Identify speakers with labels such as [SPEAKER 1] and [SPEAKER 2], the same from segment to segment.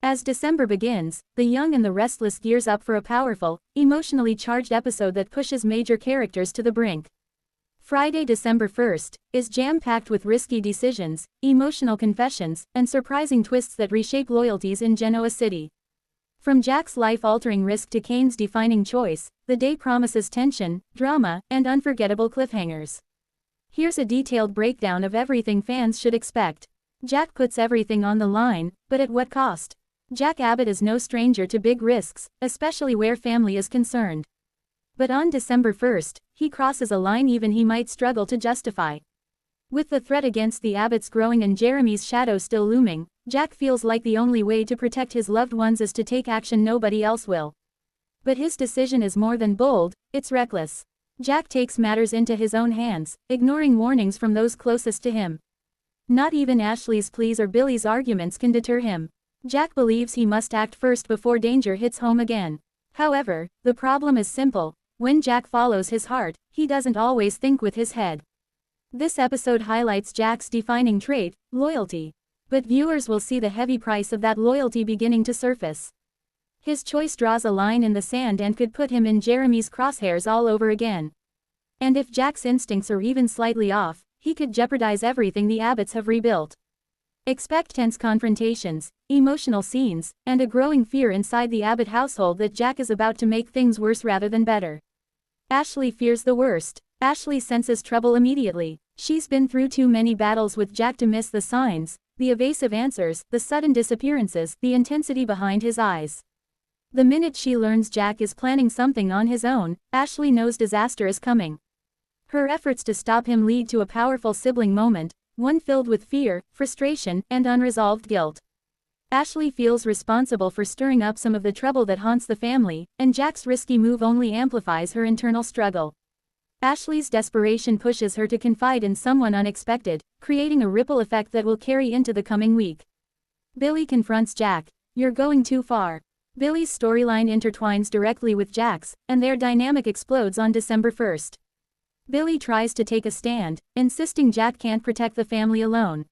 [SPEAKER 1] As December begins, the young and the restless gears up for a powerful, emotionally charged episode that pushes major characters to the brink. Friday, December 1st, is jam-packed with risky decisions, emotional confessions, and surprising twists that reshape loyalties in Genoa City. From Jack's life-altering risk to Cane's defining choice, the day promises tension, drama, and unforgettable cliffhangers. Here's a detailed breakdown of everything fans should expect. Jack puts everything on the line, but at what cost? Jack Abbott is no stranger to big risks, especially where family is concerned. But on December 1st, he crosses a line even he might struggle to justify. With the threat against the Abbotts growing and Jeremy's shadow still looming, Jack feels like the only way to protect his loved ones is to take action nobody else will. But his decision is more than bold, it's reckless. Jack takes matters into his own hands, ignoring warnings from those closest to him. Not even Ashley's pleas or Billy's arguments can deter him. Jack believes he must act first before danger hits home again. However, the problem is simple. When Jack follows his heart, he doesn't always think with his head. This episode highlights Jack's defining trait, loyalty. But viewers will see the heavy price of that loyalty beginning to surface. His choice draws a line in the sand and could put him in Jeremy's crosshairs all over again. And if Jack's instincts are even slightly off, he could jeopardize everything the Abbotts have rebuilt. Expect tense confrontations, emotional scenes, and a growing fear inside the Abbott household that Jack is about to make things worse rather than better. Ashley fears the worst. Ashley senses trouble immediately. She's been through too many battles with Jack to miss the signs, the evasive answers, the sudden disappearances, the intensity behind his eyes. The minute she learns Jack is planning something on his own, Ashley knows disaster is coming. Her efforts to stop him lead to a powerful sibling moment, one filled with fear, frustration, and unresolved guilt. Ashley feels responsible for stirring up some of the trouble that haunts the family, and Jack's risky move only amplifies her internal struggle. Ashley's desperation pushes her to confide in someone unexpected, creating a ripple effect that will carry into the coming week. Billy confronts Jack. "You're going too far." Billy's storyline intertwines directly with Jack's, and their dynamic explodes on December 1st. Billy tries to take a stand, insisting Jack can't protect the family alone.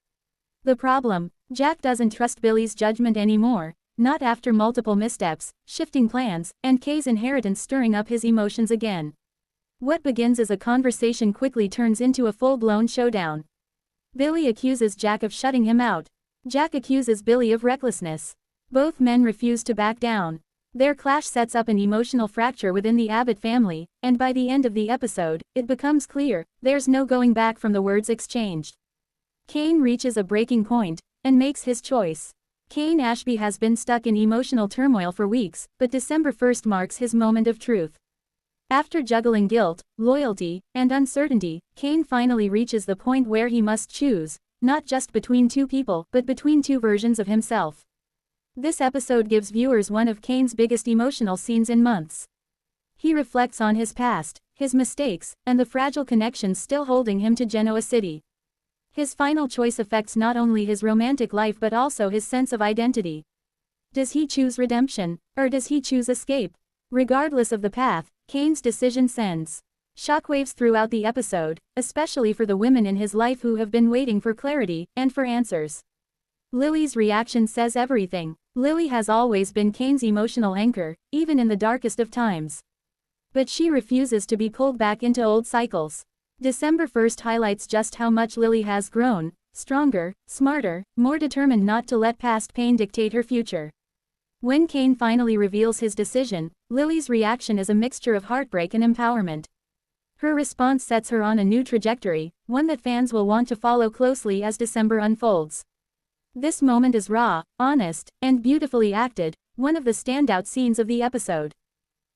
[SPEAKER 1] The problem: Jack doesn't trust Billy's judgment anymore, not after multiple missteps, shifting plans, and Kay's inheritance stirring up his emotions again. What begins as a conversation quickly turns into a full-blown showdown. Billy accuses Jack of shutting him out. Jack accuses Billy of recklessness. Both men refuse to back down. Their clash sets up an emotional fracture within the Abbott family, and by the end of the episode, it becomes clear, there's no going back from the words exchanged. Cane reaches a breaking point, and makes his choice. Cane Ashby has been stuck in emotional turmoil for weeks, but December 1st marks his moment of truth. After juggling guilt, loyalty, and uncertainty, Cane finally reaches the point where he must choose, not just between two people, but between two versions of himself. This episode gives viewers one of Cane's biggest emotional scenes in months. He reflects on his past, his mistakes, and the fragile connections still holding him to Genoa City. His final choice affects not only his romantic life but also his sense of identity. Does he choose redemption, or does he choose escape? Regardless of the path, Cane's decision sends shockwaves throughout the episode, especially for the women in his life who have been waiting for clarity, and for answers. Lily's reaction says everything. Lily has always been Cane's emotional anchor, even in the darkest of times. But she refuses to be pulled back into old cycles. December 1st highlights just how much Lily has grown, stronger, smarter, more determined not to let past pain dictate her future. When Cane finally reveals his decision, Lily's reaction is a mixture of heartbreak and empowerment. Her response sets her on a new trajectory, one that fans will want to follow closely as December unfolds. This moment is raw, honest, and beautifully acted, one of the standout scenes of the episode.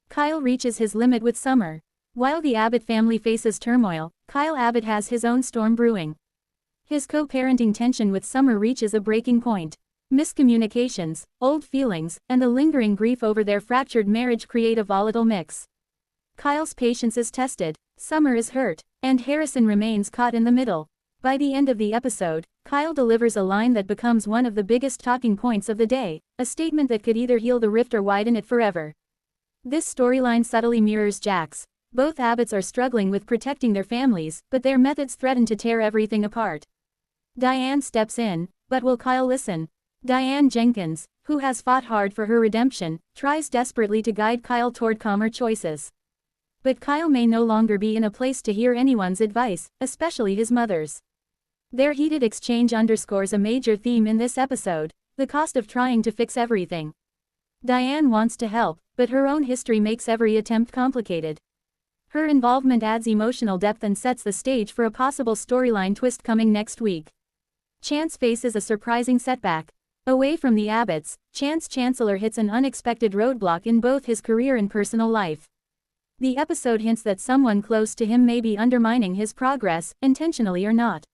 [SPEAKER 1] Kyle reaches his limit with Summer. While the Abbott family faces turmoil, Kyle Abbott has his own storm brewing. His co-parenting tension with Summer reaches a breaking point. Miscommunications, old feelings, and the lingering grief over their fractured marriage create a volatile mix. Kyle's patience is tested, Summer is hurt, and Harrison remains caught in the middle. By the end of the episode, Kyle delivers a line that becomes one of the biggest talking points of the day, a statement that could either heal the rift or widen it forever. This storyline subtly mirrors Jack's. Both Abbotts are struggling with protecting their families, but their methods threaten to tear everything apart. Diane steps in, but will Kyle listen? Diane Jenkins, who has fought hard for her redemption, tries desperately to guide Kyle toward calmer choices. But Kyle may no longer be in a place to hear anyone's advice, especially his mother's. Their heated exchange underscores a major theme in this episode: the cost of trying to fix everything. Diane wants to help, but her own history makes every attempt complicated. Her involvement adds emotional depth and sets the stage for a possible storyline twist coming next week. Chance faces a surprising setback. Away from the Abbotts, Chance Chancellor hits an unexpected roadblock in both his career and personal life. The episode hints that someone close to him may be undermining his progress, intentionally or not.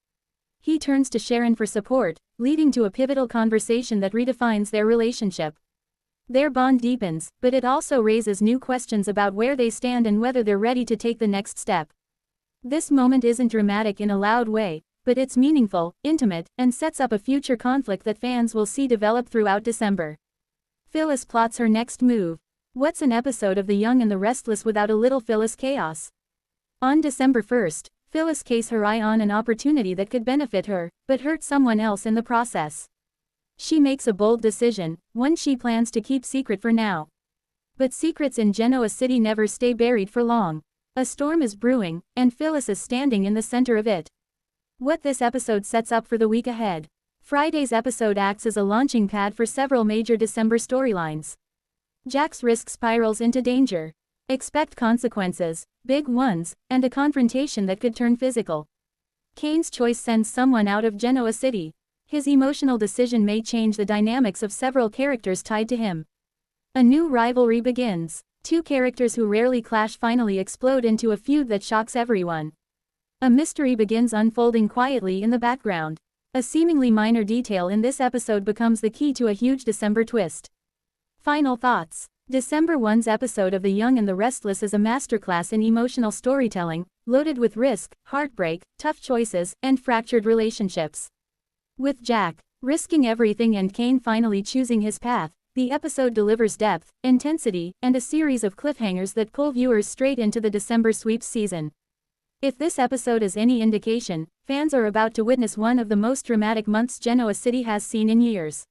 [SPEAKER 1] He turns to Sharon for support, leading to a pivotal conversation that redefines their relationship. Their bond deepens, but it also raises new questions about where they stand and whether they're ready to take the next step. This moment isn't dramatic in a loud way, but it's meaningful, intimate, and sets up a future conflict that fans will see develop throughout December. Phyllis plots her next move. What's an episode of The Young and the Restless without a little Phyllis chaos? On December 1st, Phyllis casts her eye on an opportunity that could benefit her, but hurt someone else in the process. She makes a bold decision, one she plans to keep secret for now. But secrets in Genoa City never stay buried for long. A storm is brewing, and Phyllis is standing in the center of it. What this episode sets up for the week ahead. Friday's episode acts as a launching pad for several major December storylines. Jack's risk spirals into danger. Expect consequences, big ones, and a confrontation that could turn physical. Cane's choice sends someone out of Genoa City. His emotional decision may change the dynamics of several characters tied to him. A new rivalry begins. Two characters who rarely clash finally explode into a feud that shocks everyone. A mystery begins unfolding quietly in the background. A seemingly minor detail in this episode becomes the key to a huge December twist. Final thoughts. December 1's episode of The Young and the Restless is a masterclass in emotional storytelling, loaded with risk, heartbreak, tough choices, and fractured relationships. With Jack risking everything and Cane finally choosing his path, the episode delivers depth, intensity, and a series of cliffhangers that pull viewers straight into the December sweeps season. If this episode is any indication, fans are about to witness one of the most dramatic months Genoa City has seen in years.